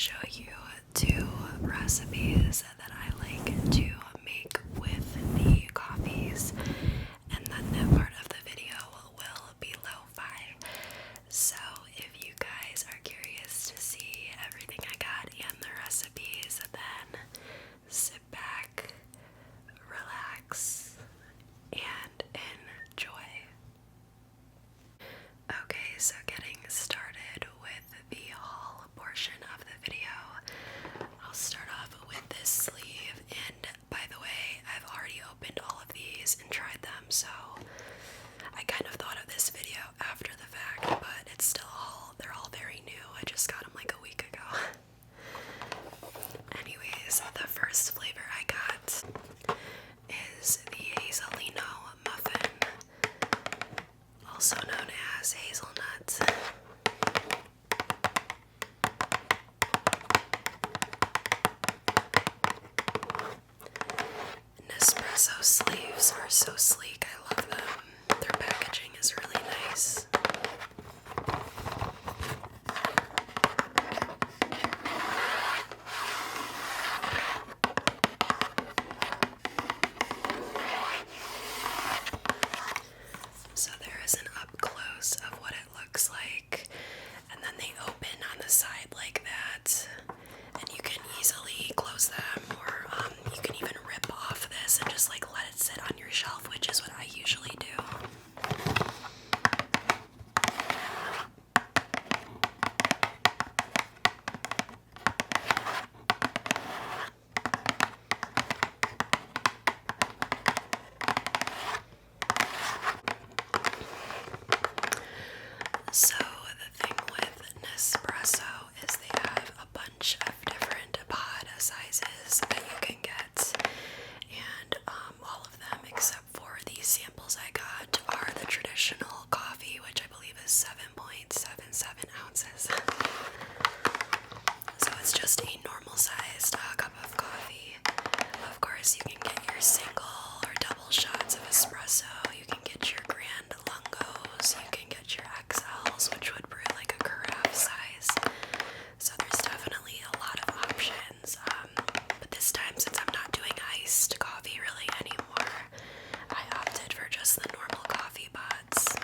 show you two recipes that I like to make with the coffees, and then that part of the video will be lo-fi. So if you guys are curious to see everything I got and the recipes, then sit back, relax, and enjoy. Okay, so getting started with the haul portion of the video, I'll start off with this sleeve, and by the way, I've already opened all of these and tried them, so I kind of thought of this video after the fact, but it's still they're all very new. I just got them like a week ago. Anyways, the first flavor I got is the Hazelino muffin, also known as hazelnut. Nespresso sleeves are so sleek, I love them. Their packaging is really nice. So there is an up close of what it looks like, and then they open on the side like that, and you can easily close them, or you can even rip off this and just like let it sit on your shelf, which is what I usually do. So the thing with Nespresso is they have a bunch of different pod sizes that you can get, and all of them except for the samples I got are the traditional coffee, which I believe is 7.77 ounces. So it's just a normal sized cup of coffee. Of course, you can get your single or double shots of espresso, you can get your grand lungos, you can get your XLs, which would brew like a carafe size. So there's definitely a lot of options. But this time, since I'm not doing iced coffee really anymore, I opted for just the normal coffee pods.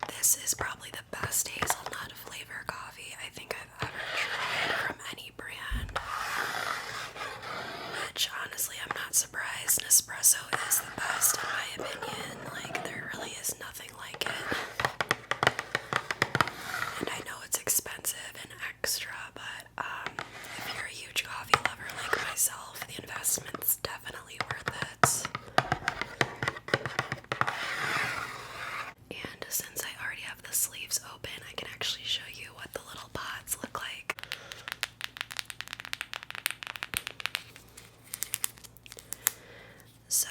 This is probably the best hazelnut flavor coffee I think I've ever tried from any brand. Which, honestly, I'm not surprised. Nespresso is the best in my opinion. Like, there really is nothing like it. And I know it's expensive and extra, but if you're a huge coffee lover like myself, the investment's definitely worth it. And since I already have the sleeves open, I can actually show you what the little pods look like. So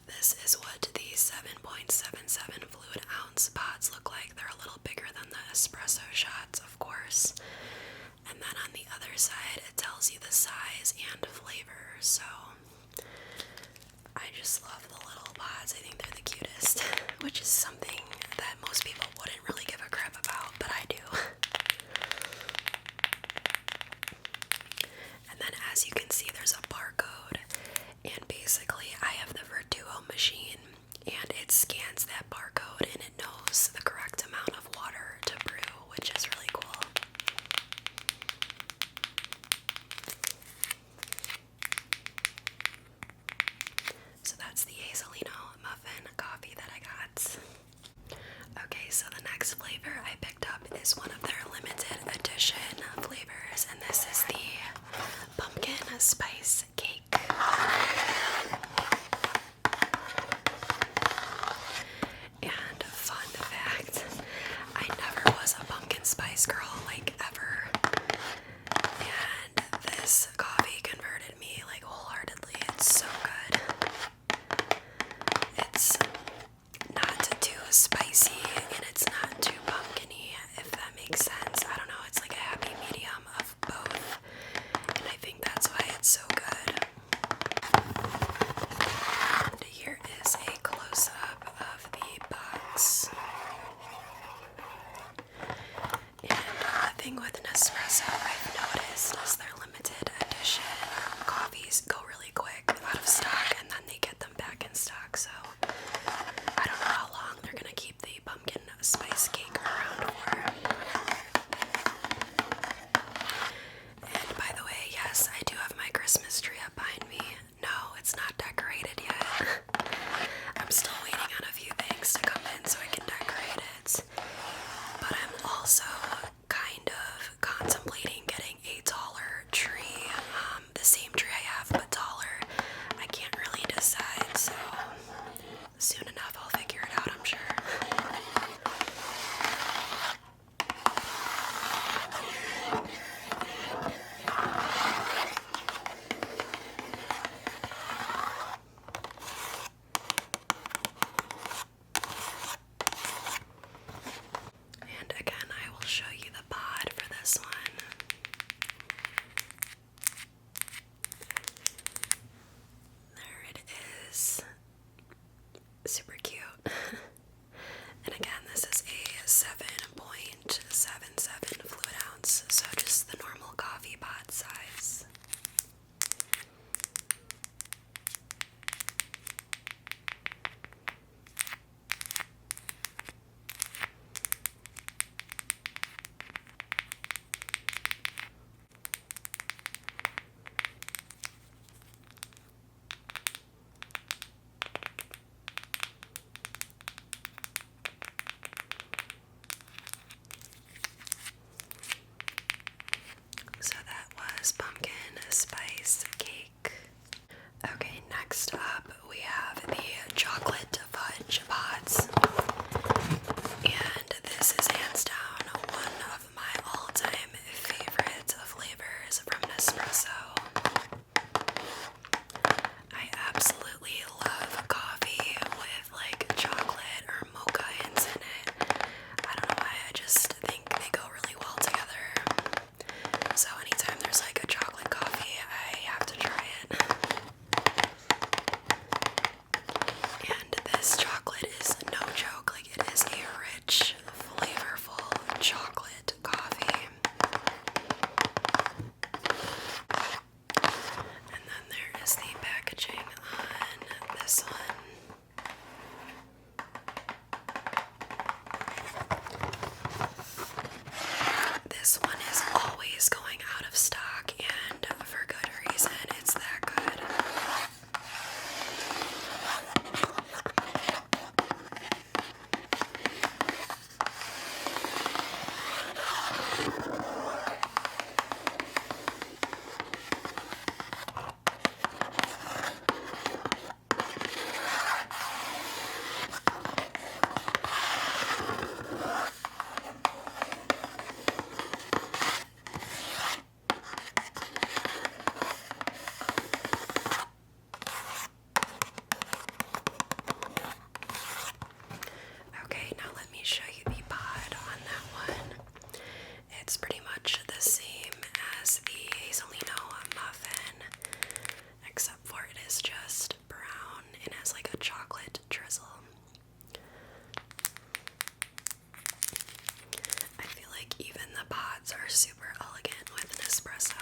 this is what the 7.77 fluid ounce pods look like. They're a little bigger than the espresso shots, of course. And then on the other side, it tells you the size and flavor. So I just love the little pods. I think they're the cutest, which is something that most people wouldn't really give a crap about, but I do. And then as you can see, there's a barcode, and basically I have the Vertuo machine, and it scans that barcode and it knows the correct amount of water to brew, which is really cool. So that's the Hazelino muffin coffee that I got. Okay, so the next flavor I picked up is one of their limited edition flavors, and this is the pumpkin spice cake. And fun fact, I never was a pumpkin spice girl, like, ever. And this coffee converted me, like, wholeheartedly. It's so good. It's not too spicy, and it's not too pumpkin-y, if that makes sense. I don't know, it's like a happy medium of both. And I think that's this one. This one is always going out of stock, and for good reason. It's that good. Okay, now let me show you the pod on that one. It's pretty much the same as the Hazelino muffin, except for it is just brown and has like a chocolate drizzle. I feel like even the pods are super elegant with Nespresso.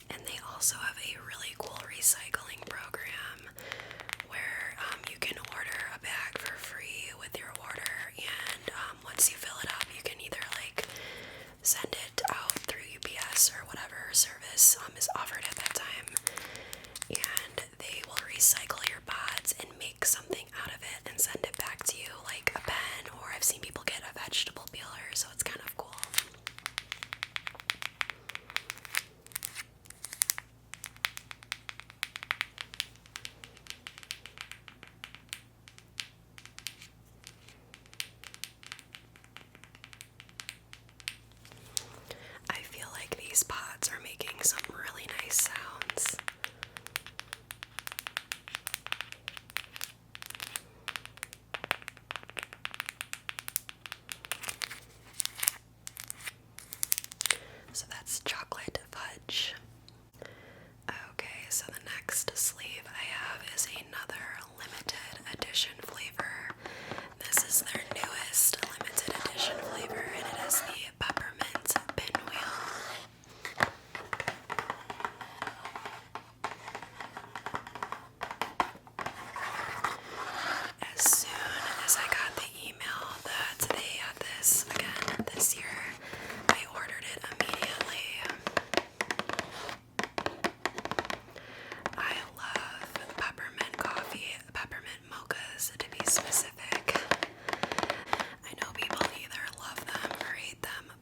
And they also have a really cool recycling program where you can order a bag for free with your order, and once you fill it up, you can either like send it out through UPS or whatever service is offered at that time, and they will recycle your pods and make something out of it and send it back to you, like a pen, or I've seen people get a vegetable peeler, so it's kind of cool. I feel like these pods are making some really nice sounds. So that's chocolate fudge. Okay, so the next sleeve I have is another limited edition flavor. This is their newest limited edition flavor, and it is the Peppermint Pinwheel. As soon as I got the email that they had this again this year, I ordered it immediately. I love peppermint coffee, peppermint mochas to be specific. I know people either love them or hate them,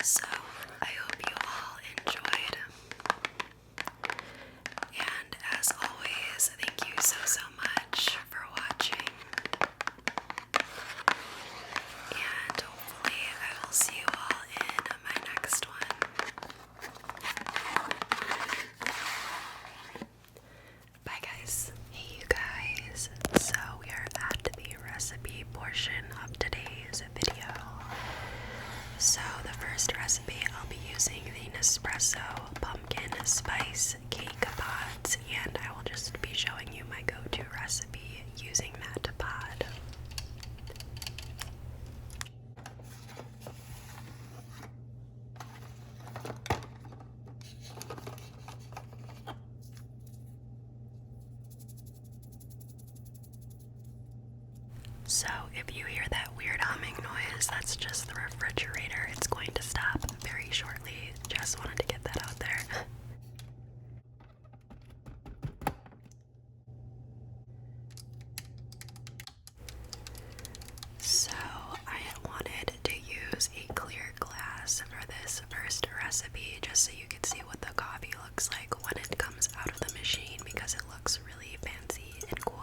So I hope you all enjoyed. And as always, thank you so much for watching. And hopefully I will see you all in my next one. Bye guys. Hey you guys. So we are at the recipe portion of today's video. So the first recipe, I'll be using the Nespresso pumpkin spice cake pods, and I will just be showing you my go-to recipe using that pod. So if you hear that weird humming noise, that's just the refrigerator. It's going to stop very shortly. Just wanted to get that out there. So I wanted to use a clear glass for this first recipe just so you can see what the coffee looks like when it comes out of the machine, because it looks really fancy and cool.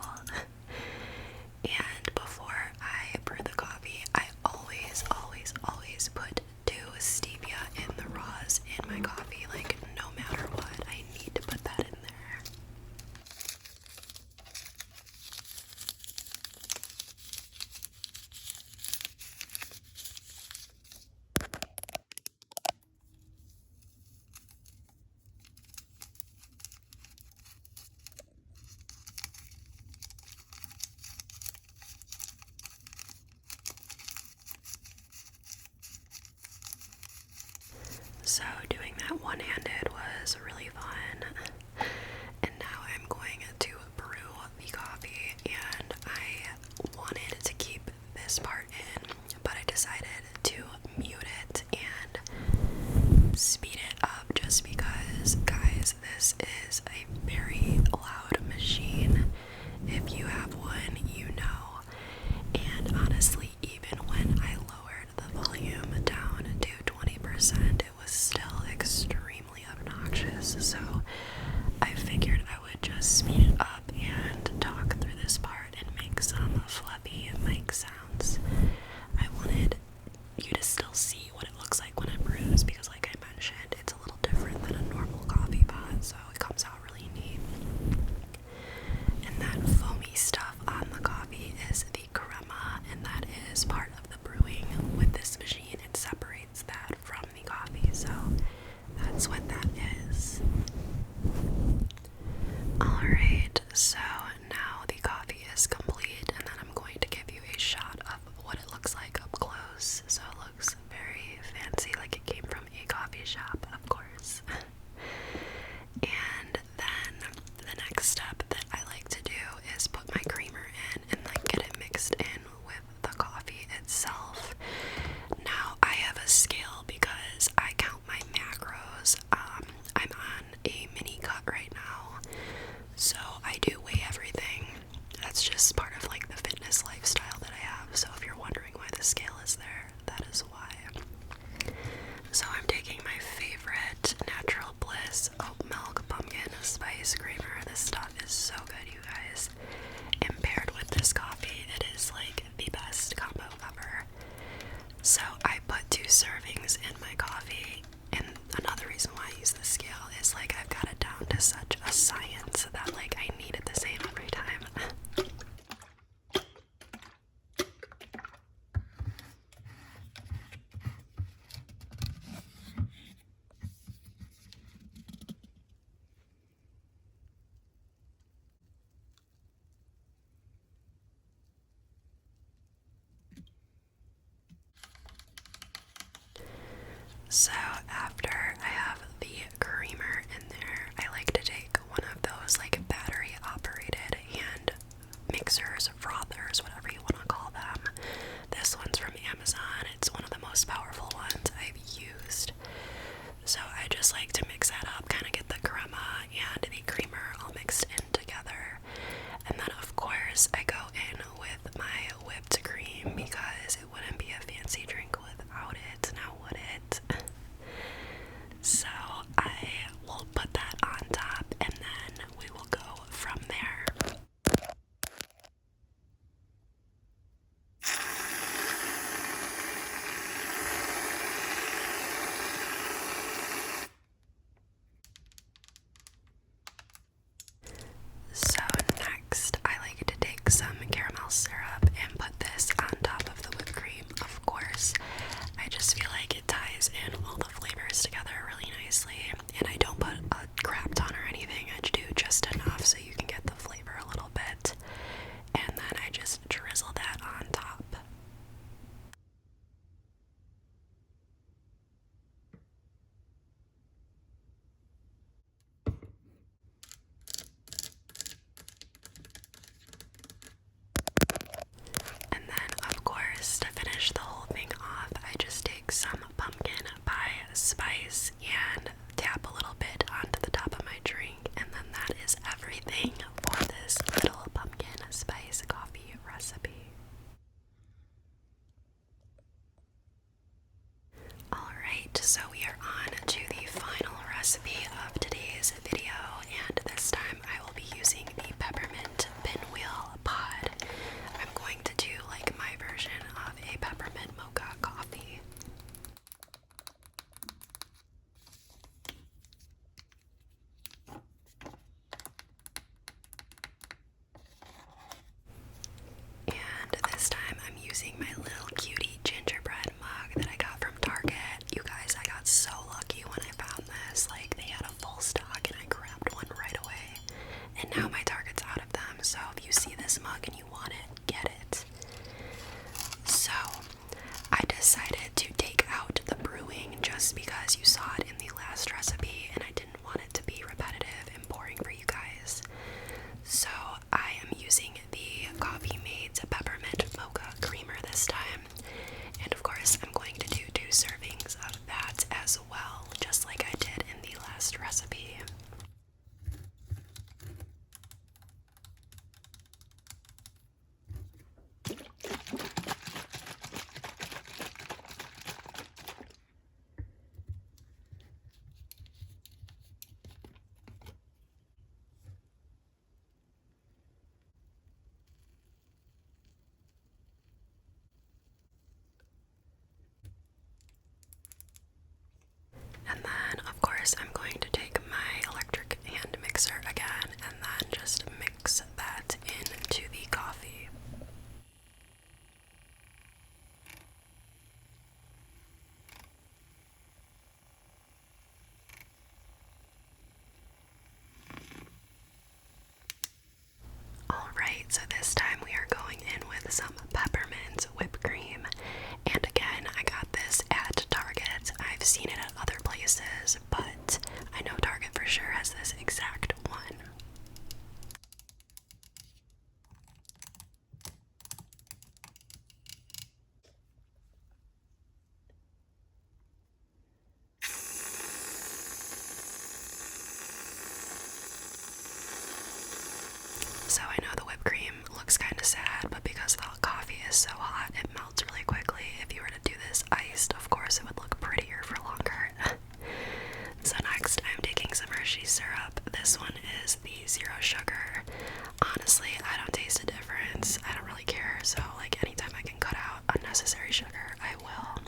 And before I brew the coffee, I always put 2 stevia in the raws in my coffee. Like, no matter what, I need to put that in there. So doing that one-handed was really fun. And now I'm going to brew the coffee, and I wanted to keep this part in, but I decided to mute it and speed it up just because, guys, this is a very loud machine. If you have one, you know. And honestly, even when I lowered the volume down to 20%, it was still extremely obnoxious. So I figured I would just speed it up and talk through this part and make some fluffy mic sounds. I wanted you to still see what it looks like when it brews, because like I mentioned, it's a little different than a normal coffee pot, so it comes out really neat. And that foamy stuff on the coffee is the crema, and that is part of the brewing with this machine. It separates that from the coffee, so that's what that is. Alright, so now the coffee is complete, and then I'm going to give you a shot of what it looks like up close. So it looks very fancy, like it came from a coffee shop, of course. And then the next step that I like to do is put my creamer in and like get it mixed in with the coffee itself. Now I have a scale because I count my macros. I'm on a mini cut right now, so I do weigh everything. That's just part of like the fitness lifestyle that I have. So if you're wondering why the scale is there, that is why. So I'm taking my favorite Natural Bliss oat milk pumpkin spice creamer. This stuff is so good, you guys. And paired with this coffee, it is like the best combo ever. So I put 2 servings in my coffee, and another reason why I use this scale is like I've got it down to such a science that like I need it the same every time. So after I have the creamer in there, I like to take one of those like battery operated hand mixers, frothers, whatever you want to call them. This one's from Amazon. It's one of the most powerful ones I've used. So I just like to mix that up, kind of get the crema and the creamer all mixed in together. And then of course I go in with my whipped cream because it wouldn't be a fancy drink without it, now would it? recipe of today's video, and this time I will be using the peppermint pinwheel pod. I'm going to do like my version of a peppermint mocha coffee. And this time I'm using my little cutie gingerbread mug that I got from Target. You guys, I got so lucky when I found this. Like, they had a full stock and I grabbed one right away. And now my Target's out of them, so if you see this mug and you want it, get it. So, I decided to take out the brewing just because you saw it in the last recipe and I didn't want it to be repetitive and boring for you guys. So, I am using the Coffee Made's Peppermint Mocha Creamer this time. And of course, I'm going to do 2 servings of that as well, just like I did in the last recipe. And then, of course, I'm going to take my electric hand mixer again and then just mix that into the coffee. Alright, so this time we are going in with some peppermint whipped cream. And again, I got this at Target. I've seen it at other places, but I know Target for sure has this exact one. So I know the whipped cream looks kind of sad, but because the coffee is so hot, it melts really quickly. If you were to do this iced, of course, it would look prettier for longer. So next, I'm taking some Hershey syrup. This one is the 0 sugar. Honestly, I don't taste a difference. I don't really care. So like anytime I can cut out unnecessary sugar, I will.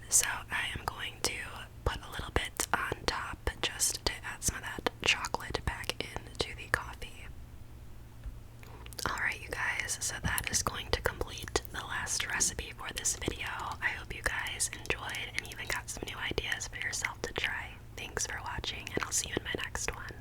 So I am going to put a little bit on top just to add some of that chocolate back into the coffee. Alright, you guys, so that is going to complete the last recipe for this video. I hope you guys enjoyed and even got some new ideas for yourself to try. Thanks for watching, and I'll see you in my next one.